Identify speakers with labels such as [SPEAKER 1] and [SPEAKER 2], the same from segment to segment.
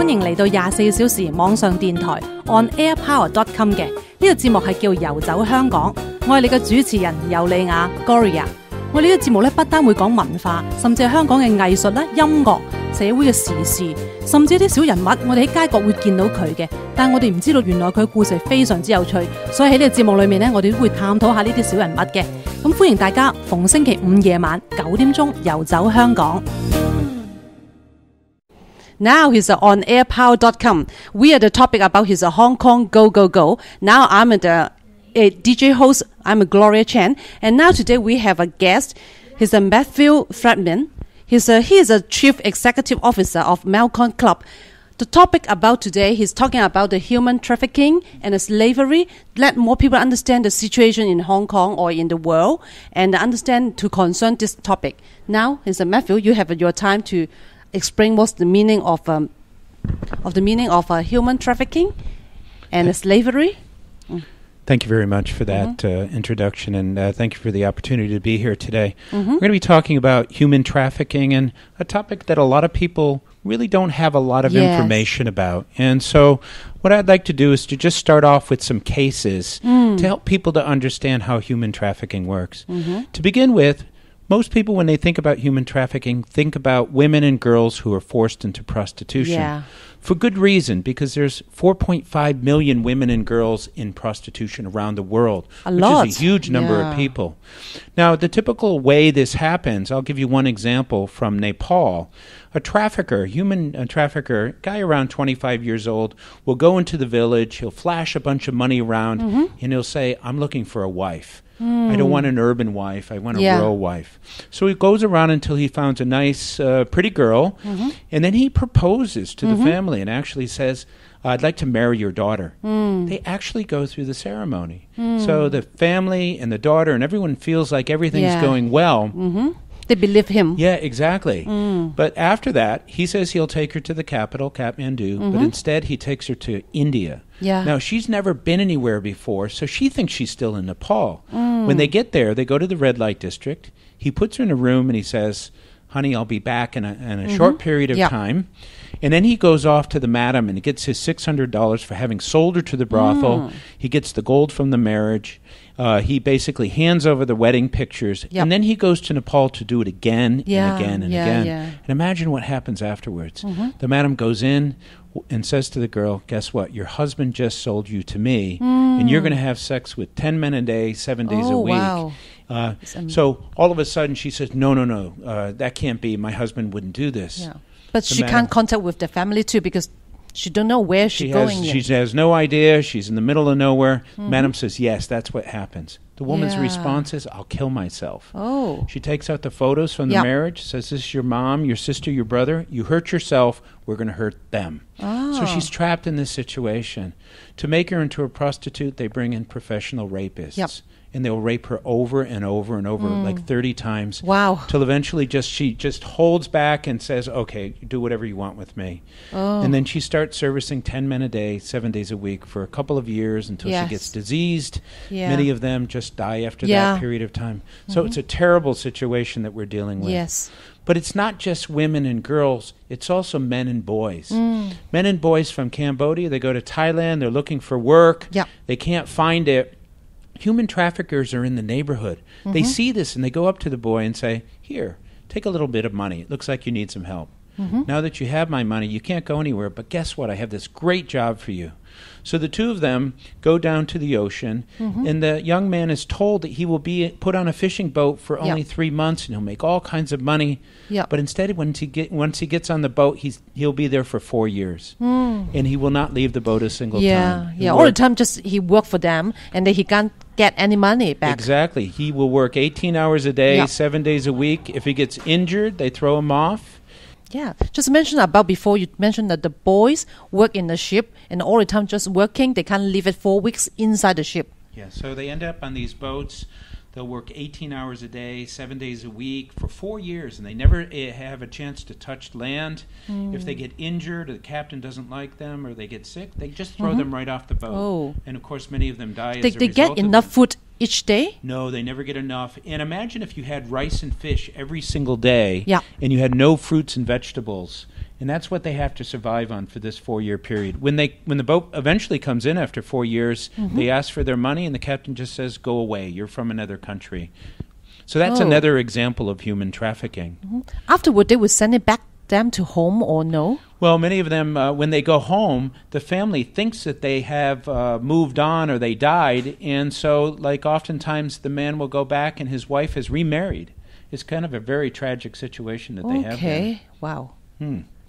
[SPEAKER 1] 歡迎嚟到24小時網上電台 onairpower.com 嘅呢個節目係叫遊走香港，我係你嘅主持人尤利亞 Gloria。我哋呢個節目咧不單會講文化，甚至係香港嘅藝術啦、音樂、社會嘅時事，甚至一啲小人物，我哋喺街角會見到佢嘅，但係我哋唔知道原來佢嘅故事係非常之有趣，所以喺呢個節目裏面呢，我哋都會探討下呢啲小人物嘅。咁歡迎大家逢星期五夜晚9點鐘遊走香港。Now he's on airpower.com. We are the topic about his Hong Kong Go Go Go. Now I'm the DJ host. I'm Gloria Chan. And now today we have a guest. He's a Matthew Friedman. He is a Chief Executive Officer of Mekong Club. The topic about today, he's talking about the human trafficking and the slavery. Let more people understand the situation in Hong Kong or in the world and understand to concern this topic. Now, Matthew, you have your time to explain what's the meaning of human trafficking and slavery.
[SPEAKER 2] Thank you very much for that introduction, and thank you for the opportunity to be here today. We're going to be talking about human trafficking, and a topic that a lot of people really don't have a lot of information about. And so what I'd like to do is to just start off with some cases to help people to understand how human trafficking works. To begin with, most people, when they think about human trafficking, think about women and girls who are forced into prostitution.
[SPEAKER 1] Yeah.
[SPEAKER 2] For good reason, because there's 4.5 million women and girls in prostitution around the world, which is a huge number of people. Now, the typical way this happens, I'll give you one example from Nepal. A human trafficker, guy around 25 years old, will go into the village, he'll flash a bunch of money around, and he'll say, I'm looking for a wife. I don't want an urban wife. I want a rural wife. So he goes around until he finds a nice, pretty girl, and then he proposes to the family and actually says, I'd like to marry your daughter. They actually go through the ceremony. So the family and the daughter and everyone feels like everything's going well.
[SPEAKER 1] They believe him.
[SPEAKER 2] Yeah, exactly. But after that, he says he'll take her to the capital, Kathmandu, but instead he takes her to India. Now, she's never been anywhere before, so she thinks she's still in Nepal. When they get there, they go to the red light district. He puts her in a room and he says, honey, I'll be back in a short period of time. And then he goes off to the madam and he gets his $600 for having sold her to the brothel. He gets the gold from the marriage. He basically hands over the wedding pictures. And then he goes to Nepal to do it again and again and again. And imagine what happens afterwards. The madam goes in and says to the girl, guess what? Your husband just sold you to me, and you're going to have sex with 10 men a day, 7 days a week.
[SPEAKER 1] Wow.
[SPEAKER 2] So all of a sudden she says, no, that can't be. My husband wouldn't do this.
[SPEAKER 1] But she can't contact with the family too because she don't know where she's going.
[SPEAKER 2] She has no idea. She's in the middle of nowhere. Madam says, yes, that's what happens. The woman's response is, I'll kill myself. She takes out the photos from the marriage, says, this is your mom, your sister, your brother. You hurt yourself. We're going to hurt them. So she's trapped in this situation. To make her into a prostitute, they bring in professional rapists. And they'll rape her over and over and over, like 30 times.
[SPEAKER 1] Wow.
[SPEAKER 2] Till eventually she just holds back and says, okay, do whatever you want with me. And then she starts servicing 10 men a day, 7 days a week for a couple of years until she gets diseased. Many of them just die after that period of time. So it's a terrible situation that we're dealing with. But it's not just women and girls. It's also men and boys. Men and boys from Cambodia, they go to Thailand. They're looking for work. They can't find it. Human traffickers are in the neighborhood. They see this and they go up to the boy and say, here, take a little bit of money. It looks like you need some help. Now that you have my money, you can't go anywhere, but guess what? I have this great job for you. So the two of them go down to the ocean, and the young man is told that he will be put on a fishing boat for only 3 months, and he'll make all kinds of money. But instead, once he gets on the boat, he'll be there for 4 years, and he will not leave the boat a single time.
[SPEAKER 1] All the time, just he work for them, and then he can't get any money back.
[SPEAKER 2] Exactly. He will work 18 hours a day, 7 days a week. If he gets injured, they throw him off.
[SPEAKER 1] Just mention about before you mentioned that the boys work in the ship and all the time just working. They can't leave it 4 weeks inside the ship.
[SPEAKER 2] So they end up on these boats. They'll work 18 hours a day, 7 days a week for 4 years, and they never have a chance to touch land. If they get injured or the captain doesn't like them or they get sick, they just throw them right off the boat. And of course, many of them die as a result.
[SPEAKER 1] They get enough food each day?
[SPEAKER 2] No, they never get enough. And imagine if you had rice and fish every single day, and you had no fruits and vegetables, And that's what they have to survive on for this 4-year period. When the boat eventually comes in after 4 years, they ask for their money, and the captain just says, "Go away. You're from another country." So that's another example of human trafficking.
[SPEAKER 1] Afterward, they would send it back them to home or no?
[SPEAKER 2] Well, many of them, when they go home, the family thinks that they have moved on or they died, and so, like, oftentimes the man will go back and his wife has remarried. It's kind of a very tragic situation that they have.
[SPEAKER 1] Okay, wow.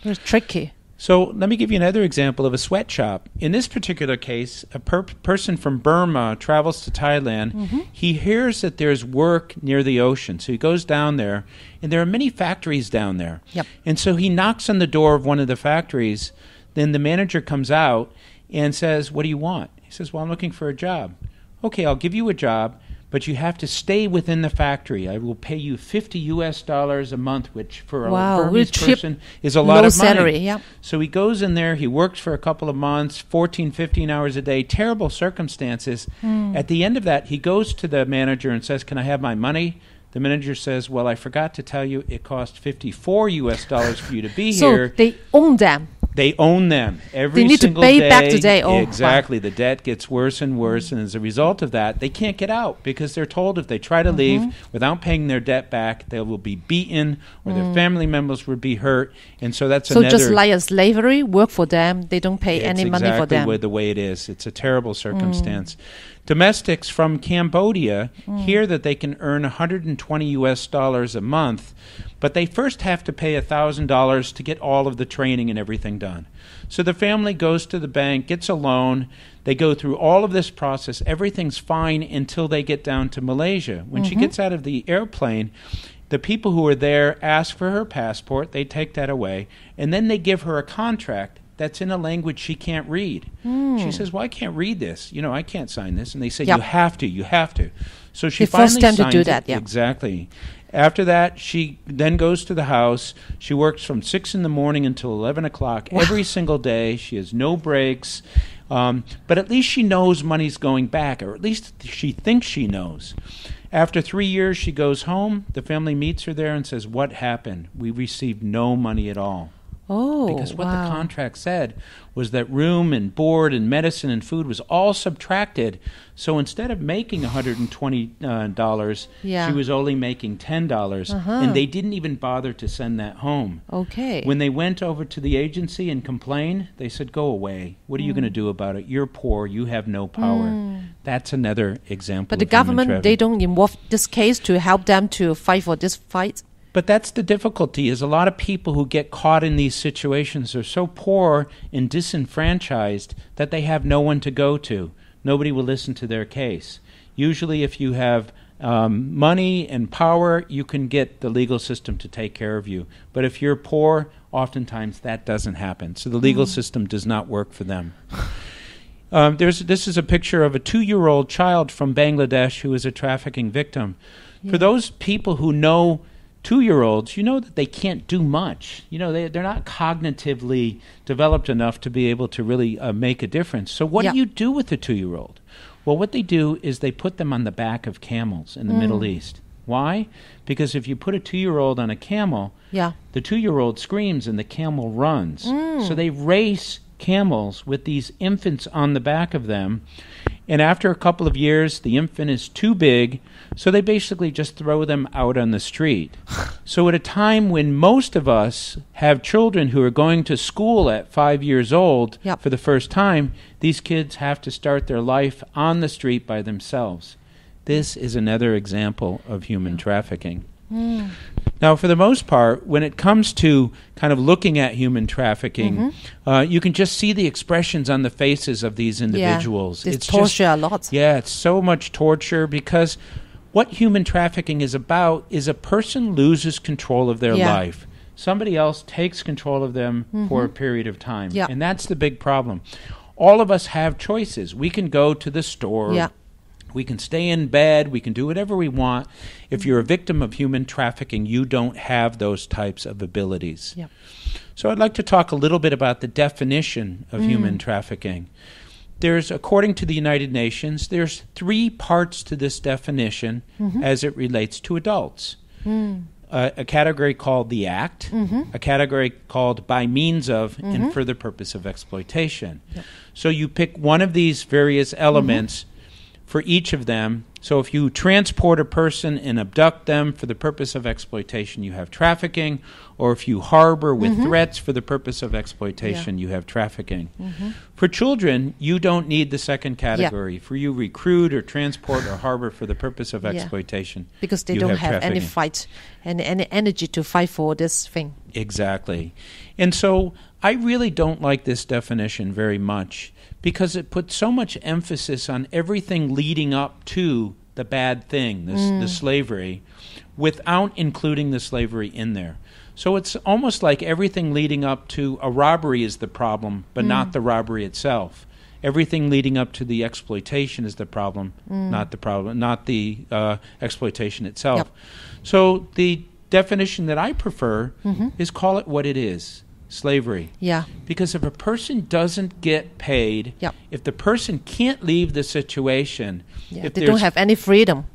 [SPEAKER 1] It's tricky.
[SPEAKER 2] So let me give you another example of a sweatshop. In this particular case, a person from Burma travels to Thailand. He hears that there's work near the ocean, so he goes down there, and there are many factories down there. And so he knocks on the door of one of the factories. Then the manager comes out and says, "What do you want?" He says, "Well, I'm looking for a job." "Okay, I'll give you a job, but you have to stay within the factory. I will pay you $50 a month, which for a Burmese person is a lot of money."
[SPEAKER 1] Salary,
[SPEAKER 2] So he goes in there, he works for a couple of months, 14, 15 hours a day, terrible circumstances. At the end of that, he goes to the manager and says, "Can I have my money?" The manager says, "Well, I forgot to tell you it cost $54 for you to be here."
[SPEAKER 1] So they own them.
[SPEAKER 2] They own them every
[SPEAKER 1] they need
[SPEAKER 2] single
[SPEAKER 1] to pay
[SPEAKER 2] day.
[SPEAKER 1] back today.
[SPEAKER 2] Exactly. The debt gets worse and worse, and as a result of that, they can't get out because they're told if they try to leave without paying their debt back, they will be beaten or their family members will be hurt. And so that's another...
[SPEAKER 1] So just like a slavery, work for them. They don't pay any money for them.
[SPEAKER 2] Exactly the way it is. It's a terrible circumstance. Domestics from Cambodia hear that they can earn $120 a month, but they first have to pay $1,000 to get all of the training and everything done. So the family goes to the bank, gets a loan. They go through all of this process. Everything's fine until they get down to Malaysia. When she gets out of the airplane, the people who are there ask for her passport. They take that away, and then they give her a contract that's in a language she can't read. She says, "Well, I can't read this. You know, I can't sign this." And they say, "You have to. You have to." So she finally
[SPEAKER 1] forced them
[SPEAKER 2] signs
[SPEAKER 1] to do that.
[SPEAKER 2] Exactly. After that, she then goes to the house. She works from 6 in the morning until 11 o'clock every single day. She has no breaks. But at least she knows money's going back, or at least she thinks she knows. After 3 years, she goes home. The family meets her there and says, "What happened? We received no money at all." Because what the contract said was that room and board and medicine and food was all subtracted. So instead of making $120, she was only making $10, and they didn't even bother to send that home. When they went over to the agency and complained, they said, "Go away. What are you going to do about it? You're poor. You have no power." That's another example.
[SPEAKER 1] But the government, they don't involve this case to help them to fight for this fight.
[SPEAKER 2] But that's the difficulty, is a lot of people who get caught in these situations are so poor and disenfranchised that they have no one to go to. Nobody will listen to their case. Usually if you have money and power, you can get the legal system to take care of you. But if you're poor, oftentimes that doesn't happen. So the legal system does not work for them. This is a picture of a 2-year-old child from Bangladesh who is a trafficking victim. For those people who know 2-year-olds, you know that they can't do much. You know, they're not cognitively developed enough to be able to really make a difference. So what do you do with a 2-year-old? Well, what they do is they put them on the back of camels in the Middle East. Why? Because if you put a 2-year-old on a camel, the 2-year-old screams and the camel runs. So they race camels with these infants on the back of them. And after a couple of years, the infant is too big, so they basically just throw them out on the street. So at a time when most of us have children who are going to school at 5 years old for the first time, these kids have to start their life on the street by themselves. This is another example of human trafficking. Now, for the most part, when it comes to kind of looking at human trafficking, you can just see the expressions on the faces of these individuals.
[SPEAKER 1] It's torture a lot.
[SPEAKER 2] Yeah, it's so much torture because what human trafficking is about is a person loses control of their life. Somebody else takes control of them for a period of time. And that's the big problem. All of us have choices. We can go to the store. We can stay in bed. We can do whatever we want. If you're a victim of human trafficking, you don't have those types of abilities. So I'd like to talk a little bit about the definition of human trafficking. There's, according to the United Nations, there's 3 parts to this definition as it relates to adults. a category called the act, a category called by means of, and for the purpose of exploitation. Yep. So you pick one of these various elements for each of them. So if you transport a person and abduct them for the purpose of exploitation, you have trafficking. Or if you harbor with threats for the purpose of exploitation, you have trafficking. For children, you don't need the second category. For you recruit or transport or harbor for the purpose of exploitation,
[SPEAKER 1] because they don't have any fight and any energy to fight for this thing.
[SPEAKER 2] Exactly. And so I really don't like this definition very much, because it puts so much emphasis on everything leading up to the bad thing, the slavery, without including the slavery in there. So it's almost like everything leading up to a robbery is the problem, but not the robbery itself. Everything leading up to the exploitation is the problem, not the exploitation itself. Yep. So the definition that I prefer is call it what it is. Slavery. Yeah. Because if a person doesn't get paid, if the person can't leave the situation, if
[SPEAKER 1] they don't have any freedom.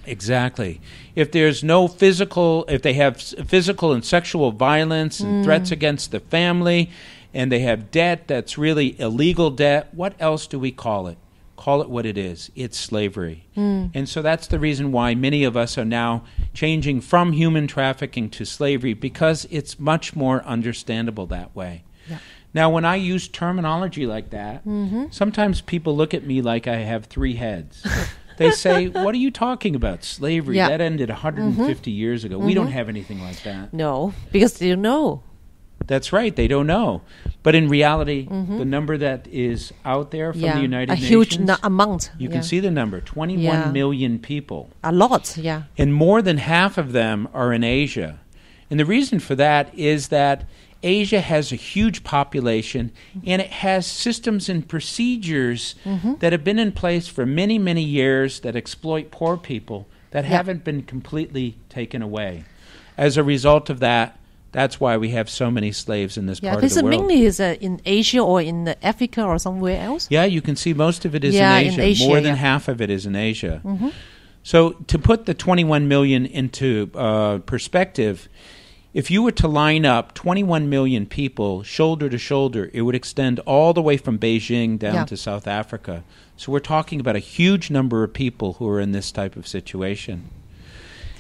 [SPEAKER 2] Exactly. If there's no if they have physical and sexual violence and threats against the family, and they have debt that's really illegal debt, what else do we call it? Call it what it is. It's slavery. And so that's the reason why many of us are now changing from human trafficking to slavery, because it's much more understandable that way. Yeah. Now, when I use terminology like that, sometimes people look at me like I have three heads. They say, what are you talking about? Slavery, that ended 150 years ago. We don't have anything like that.
[SPEAKER 1] No, because they don't know.
[SPEAKER 2] That's right. They don't know. But in reality, the number that is out there from the United Nations,
[SPEAKER 1] a huge amount.
[SPEAKER 2] You can see the number, 21 million people.
[SPEAKER 1] A lot,
[SPEAKER 2] And more than half of them are in Asia. And the reason for that is that Asia has a huge population, and it has systems and procedures that have been in place for many, many years that exploit poor people that haven't been completely taken away. As a result of that, that's why we have so many slaves in this part of the world.
[SPEAKER 1] Mainly is in Asia or in Africa or somewhere else?
[SPEAKER 2] Yeah, you can see most of it is in Asia. More than half of it is in Asia. So to put the 21 million into perspective, if you were to line up 21 million people shoulder to shoulder, it would extend all the way from Beijing down to South Africa. So we're talking about a huge number of people who are in this type of situation.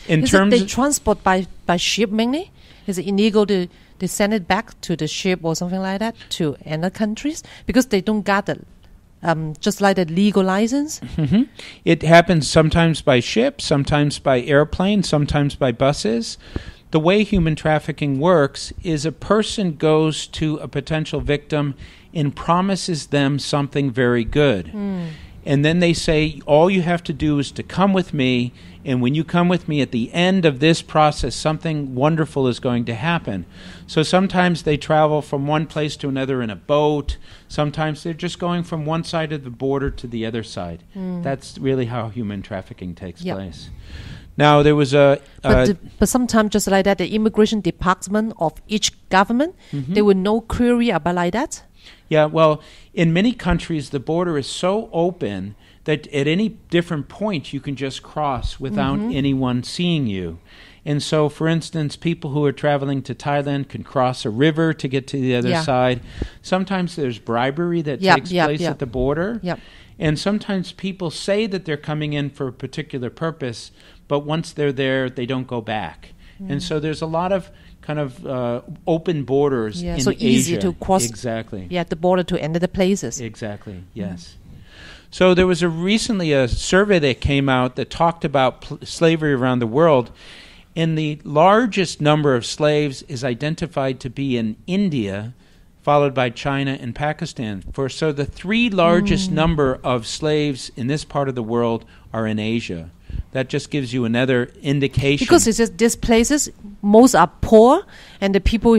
[SPEAKER 1] They transport by ship mainly? Is it illegal to send it back to the ship or something like that to other countries? Because they don't got the, just like the legal license?
[SPEAKER 2] It happens sometimes by ship, sometimes by airplane, sometimes by buses. The way human trafficking works is a person goes to a potential victim and promises them something very good. And then they say, all you have to do is to come with me, and when you come with me at the end of this process, something wonderful is going to happen. So sometimes they travel from one place to another in a boat. Sometimes they're just going from one side of the border to the other side. That's really how human trafficking takes place. Now, there was
[SPEAKER 1] but sometimes just like that, the immigration department of each government, they will no query about like that?
[SPEAKER 2] Yeah, well, in many countries, the border is so open that at any different point you can just cross without anyone seeing you. And so, for instance, people who are traveling to Thailand can cross a river to get to the other side. Sometimes there's bribery that takes place at the border. And sometimes people say that they're coming in for a particular purpose, but once they're there, they don't go back. And so there's a lot of kind of open borders in
[SPEAKER 1] so
[SPEAKER 2] Asia.
[SPEAKER 1] Easy to cross the border to enter the places.
[SPEAKER 2] Exactly, yes. So there was recently a survey that came out that talked about slavery around the world, and the largest number of slaves is identified to be in India, followed by China and Pakistan. So the three largest number of slaves in this part of the world are in Asia. That just gives you another indication.
[SPEAKER 1] Because it's just these places, most are poor, and the people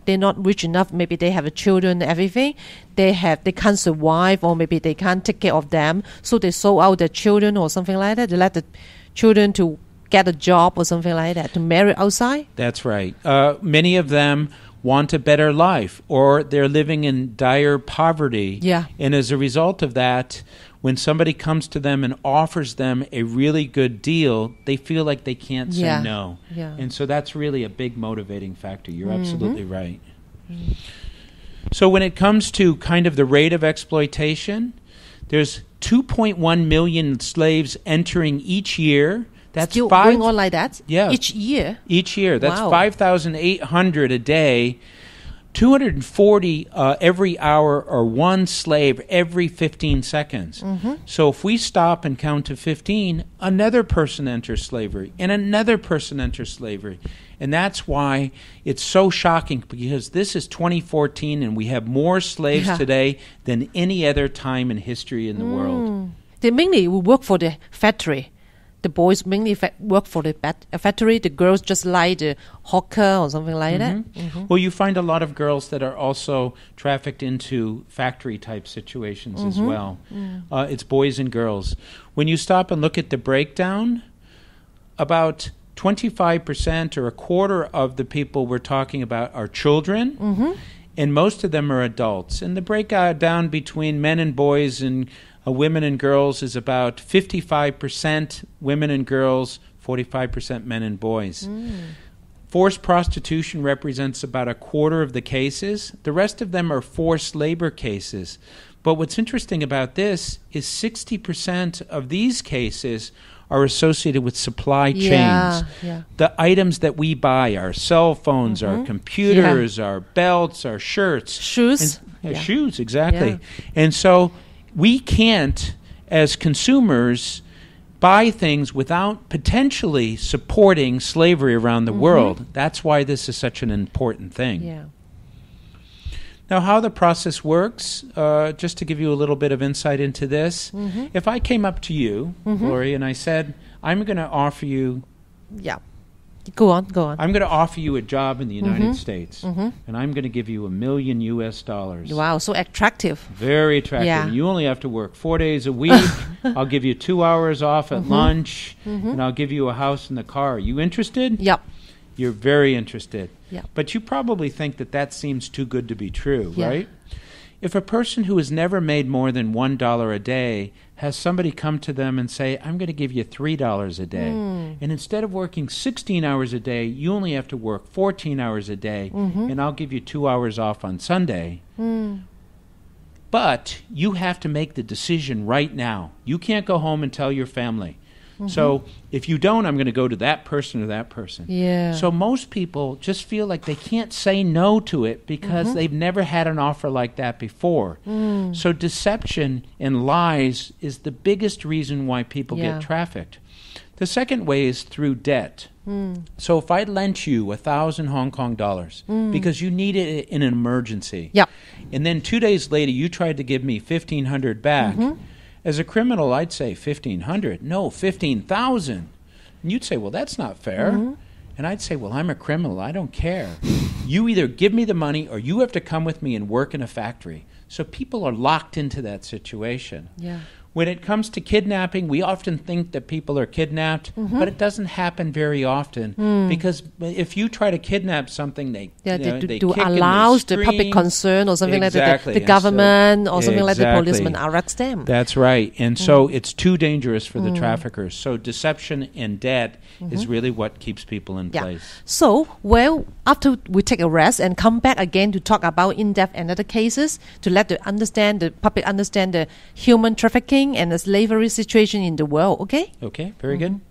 [SPEAKER 1] they're not rich enough. Maybe they have children, everything. They can't survive, or maybe they can't take care of them. So they sold out their children or something like that. They let the children to get a job or something like that, to marry outside.
[SPEAKER 2] That's right. Many of them want a better life, or they're living in dire poverty.
[SPEAKER 1] Yeah.
[SPEAKER 2] And as a result of that, when somebody comes to them and offers them a really good deal, they feel like they can't say no.
[SPEAKER 1] Yeah.
[SPEAKER 2] And so that's really a big motivating factor. You're absolutely right. So when it comes to kind of the rate of exploitation, there's 2.1 million slaves entering each year. That's
[SPEAKER 1] still going on like that?
[SPEAKER 2] Yeah.
[SPEAKER 1] Each year?
[SPEAKER 2] Each year. That's
[SPEAKER 1] Wow.
[SPEAKER 2] 5,800 a day. 240 every hour, or one slave every 15 seconds. So if we stop and count to 15, another person enters slavery, and another person enters slavery. And that's why it's so shocking, because this is 2014 and we have more slaves today than any other time in history in the world.
[SPEAKER 1] They mainly work for the factory. The boys mainly work for the factory. The girls just like the hawker or something like that.
[SPEAKER 2] Well, you find a lot of girls that are also trafficked into factory-type situations as well. It's boys and girls. When you stop and look at the breakdown, about 25% or a quarter of the people we're talking about are children, and most of them are adults. And the breakdown between men and boys and women and girls is about 55% women and girls, 45% men and boys. Forced prostitution represents about a quarter of the cases. The rest of them are forced labor cases. But what's interesting about this is 60% of these cases are associated with supply chains. The items that we buy, our cell phones, our computers, our belts, our shirts.
[SPEAKER 1] Shoes.
[SPEAKER 2] Shoes, exactly. And so we can't, as consumers, buy things without potentially supporting slavery around the world. That's why this is such an important thing. Now, how the process works, just to give you a little bit of insight into this, if I came up to you, Gloria, and I said, I'm going to offer you...
[SPEAKER 1] Go on.
[SPEAKER 2] I'm going to offer you a job in the United States, and I'm going to give you $1 million US.
[SPEAKER 1] Wow, so attractive.
[SPEAKER 2] Very attractive.
[SPEAKER 1] Yeah.
[SPEAKER 2] You only have to work 4 days a week. I'll give you 2 hours off at lunch, and I'll give you a house and a car. Are you interested?
[SPEAKER 1] Yep.
[SPEAKER 2] You're very interested.
[SPEAKER 1] Yep.
[SPEAKER 2] But you probably think that that seems too good to be true, right? If a person who has never made more than $1 a day has somebody come to them and say, I'm going to give you $3 a day, and instead of working 16 hours a day, you only have to work 14 hours a day, and I'll give you 2 hours off on Sunday. But you have to make the decision right now. You can't go home and tell your family. So if you don't, I'm going to go to that person or that person. So most people just feel like they can't say no to it because they've never had an offer like that before. So deception and lies is the biggest reason why people get trafficked. The second way is through debt. So if I lent you 1,000 Hong Kong dollars because you needed it in an emergency, and then 2 days later you tried to give me 1,500 back, as a criminal, I'd say 1,500. No, 15,000. And you'd say, well, that's not fair. And I'd say, well, I'm a criminal. I don't care. You either give me the money or you have to come with me and work in a factory. So people are locked into that situation. When it comes to kidnapping, we often think that people are kidnapped, but it doesn't happen very often because if you try to kidnap something, they
[SPEAKER 1] do allow the public concern or something like that, the government or something like the policeman arrests them.
[SPEAKER 2] That's right. And so it's too dangerous for the traffickers. So deception and debt is really what keeps people in place.
[SPEAKER 1] So, well, after we take a rest and come back again to talk about in-depth another cases to let the public understand the human trafficking and the slavery situation in the world, okay?
[SPEAKER 2] Okay, very good.